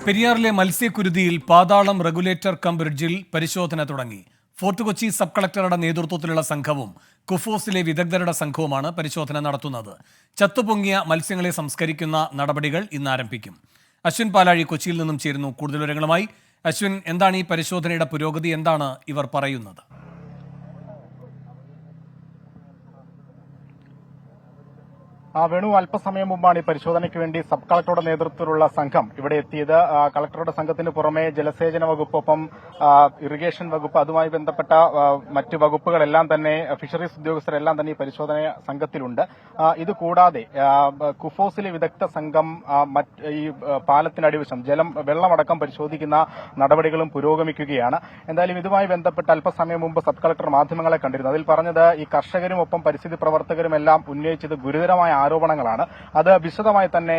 പെരിയാറിലെ മത്സ്യക്കുരുതിയിൽ പാതാളം regulator cum ബ്രിഡ്ജിൽ പരിശോധന തുടങ്ങി. Fort Kochi sub കളക്ടറുടെ നേതൃത്വത്തിലുള്ള സംഘവും കുഫോസിലെ വിദഗ്ധരുടെ സംഘവുമാണ് പരിശോധന നടത്തുന്നത്. ചത്തുപൊങ്ങിയ മത്സ്യങ്ങളെ സംസ്കരിക്കുന്ന നടപടികൾ ഇന്ന് ആരംഭിക്കും. അശ്വിൻ പാലാഴി കൊച്ചിയിൽ നിന്നും ചേരുന്നു കൂടുതൽ വിവരങ്ങളുമായി. അശ്വിൻ, എന്താണ് ഈ പരിശോധനയുടെ പുരോഗതി? എന്താണ് ഇവർ പറയുന്നത്? വേണു, അല്പസമയം മുമ്പാണ് ഈ പരിശോധനയ്ക്ക് വേണ്ടി സബ് കളക്ടറുടെ നേതൃത്വത്തിലുള്ള സംഘം ഇവിടെ എത്തിയത്. കളക്ടറുടെ സംഘത്തിന് പുറമെ ജലസേചന വകുപ്പ്, ഒപ്പം ഇറിഗേഷൻ വകുപ്പ്, അതുമായി ബന്ധപ്പെട്ട മറ്റ് വകുപ്പുകളെല്ലാം തന്നെ, ഫിഷറീസ് ഉദ്യോഗസ്ഥരെല്ലാം തന്നെ ഈ പരിശോധന സംഘത്തിലുണ്ട്. ഇതുകൂടാതെ കുഫോസിലെ വിദഗ്ധ സംഘം ഈ പാലത്തിനടിവശം വെള്ളമടക്കം പരിശോധിക്കുന്ന നടപടികളും പുരോഗമിക്കുകയാണ്. എന്തായാലും ഇതുമായി ബന്ധപ്പെട്ട് അല്പസമയം മുമ്പ് സബ് കളക്ടർ മാധ്യമങ്ങളെ കണ്ടിരുന്നു. അതിൽ പറഞ്ഞത് ഈ കർഷകരും ഒപ്പം പരിസ്ഥിതി പ്രവർത്തകരും എല്ലാം ഉന്നയിച്ചത് ഗുരുതരമായ ആരോപണങ്ങളാണ്. അത് വിശദമായി തന്നെ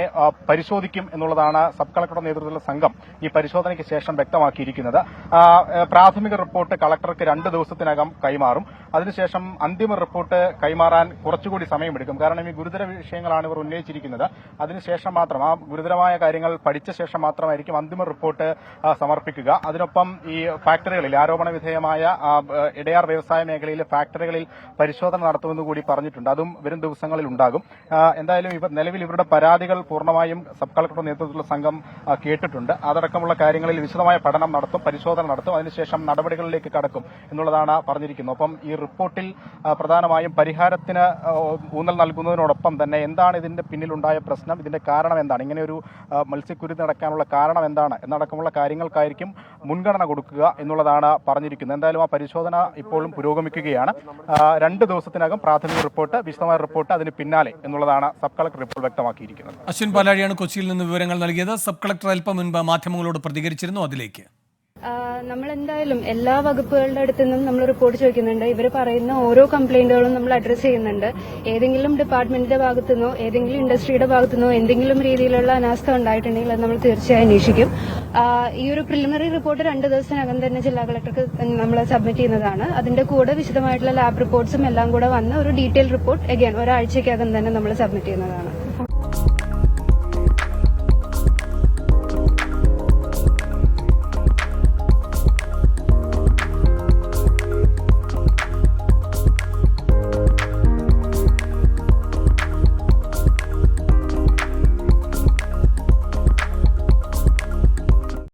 പരിശോധിക്കും എന്നുള്ളതാണ് സബ് കളക്ടറുടെ നേതൃത്വത്തിലുള്ള സംഘം ഈ പരിശോധനയ്ക്ക് ശേഷം വ്യക്തമാക്കിയിരിക്കുന്നത്. പ്രാഥമിക റിപ്പോർട്ട് കളക്ടർക്ക് 2 ദിവസത്തിനകം കൈമാറും. അതിനുശേഷം അന്തിമ റിപ്പോർട്ട് കൈമാറാൻ കുറച്ചുകൂടി സമയമെടുക്കും. കാരണം ഈ ഗുരുതര വിഷയങ്ങളാണ് ഇവർ ഉന്നയിച്ചിരിക്കുന്നത്. അതിനുശേഷം മാത്രം, ആ ഗുരുതരമായ കാര്യങ്ങൾ പഠിച്ച ശേഷം മാത്രമായിരിക്കും അന്തിമ റിപ്പോർട്ട് സമർപ്പിക്കുക. അതിനൊപ്പം ഈ ഫാക്ടറികളിൽ, ആരോപണ വിധേയമായ ഇടയാർ വ്യവസായ മേഖലയിലെ ഫാക്ടറികളിൽ പരിശോധന നടത്തുമെന്ന് കൂടി പറഞ്ഞിട്ടുണ്ട്. അതും വരും ദിവസങ്ങളിൽ ഉണ്ടാകും. എന്തായാലും നിലവിൽ ഇവരുടെ പരാതികൾ പൂർണ്ണമായും സബ് കളക്ടറുടെ നേതൃത്വത്തിലുള്ള സംഘം കേട്ടിട്ടുണ്ട്. അതടക്കമുള്ള കാര്യങ്ങളിൽ വിശദമായ പഠനം നടത്തും, പരിശോധന നടത്തും. അതിനുശേഷം നടപടികളിലേക്ക് കടക്കും എന്നുള്ളതാണ് പറഞ്ഞിരിക്കുന്നത്. ഒപ്പം ഈ റിപ്പോർട്ടിൽ പ്രധാനമായും പരിഹാരത്തിന് ഊന്നൽ നൽകുന്നതിനോടൊപ്പം തന്നെ എന്താണ് ഇതിന്റെ പിന്നിലുണ്ടായ പ്രശ്നം, ഇതിന്റെ കാരണം എന്താണ്, ഇങ്ങനെ ഒരു മത്സ്യക്കുരുതി നടക്കാനുള്ള കാരണം എന്താണ് എന്നടക്കമുള്ള കാര്യങ്ങൾക്കായിരിക്കും മുൻഗണന കൊടുക്കുക എന്നുള്ളതാണ് പറഞ്ഞിരിക്കുന്നത്. എന്തായാലും ആ പരിശോധന ഇപ്പോഴും പുരോഗമിക്കുകയാണ്. 2 ദിവസത്തിനകം പ്രാഥമിക റിപ്പോർട്ട്, വിശദമായ റിപ്പോർട്ട് അതിന് പിന്നാലെ എന്നുള്ളതാണ് സബ് കളക്ടർ ഇപ്പോൾ വ്യക്തമാക്കിയിരിക്കുന്നത്. അശ്വിൻ പാലാഴിയാണ് കൊച്ചിയിൽ നിന്ന് വിവരങ്ങൾ നൽകിയത്. സബ് കളക്ടർ അല്പം മുൻപ് മാധ്യമങ്ങളോട് പ്രതികരിച്ചിരുന്നു. അതിലേക്ക് നമ്മൾ എന്തായാലും എല്ലാ വകുപ്പുകളുടെ അടുത്തു നിന്നും നമ്മൾ റിപ്പോർട്ട് ചോദിക്കുന്നുണ്ട്. ഇവർ പറയുന്ന ഓരോ കംപ്ലൈന്റുകളും നമ്മൾ അഡ്രസ് ചെയ്യുന്നുണ്ട്. ഏതെങ്കിലും ഡിപ്പാർട്ട്മെന്റിന്റെ ഭാഗത്തുനിന്നോ ഏതെങ്കിലും ഇൻഡസ്ട്രിയുടെ ഭാഗത്തുനിന്നോ എന്തെങ്കിലും രീതിയിലുള്ള അനാസ്ഥ ഉണ്ടായിട്ടുണ്ടെങ്കിൽ അത് നമ്മൾ തീർച്ചയായും അന്വേഷിക്കും. ഈ ഒരു പ്രിലിമിനറി റിപ്പോർട്ട് 2 ദിവസത്തിനകം തന്നെ ജില്ലാ കളക്ടർക്ക് നമ്മൾ സബ്മിറ്റ് ചെയ്യുന്നതാണ്. അതിന്റെ കൂടെ വിശദമായിട്ടുള്ള ലാബ് റിപ്പോർട്ട്സും എല്ലാം കൂടെ വന്ന് ഒരു ഡീറ്റെയിൽ റിപ്പോർട്ട് ഒരാഴ്ചയ്ക്കകം തന്നെ നമ്മൾ സബ്മിറ്റ് ചെയ്യുന്നതാണ്.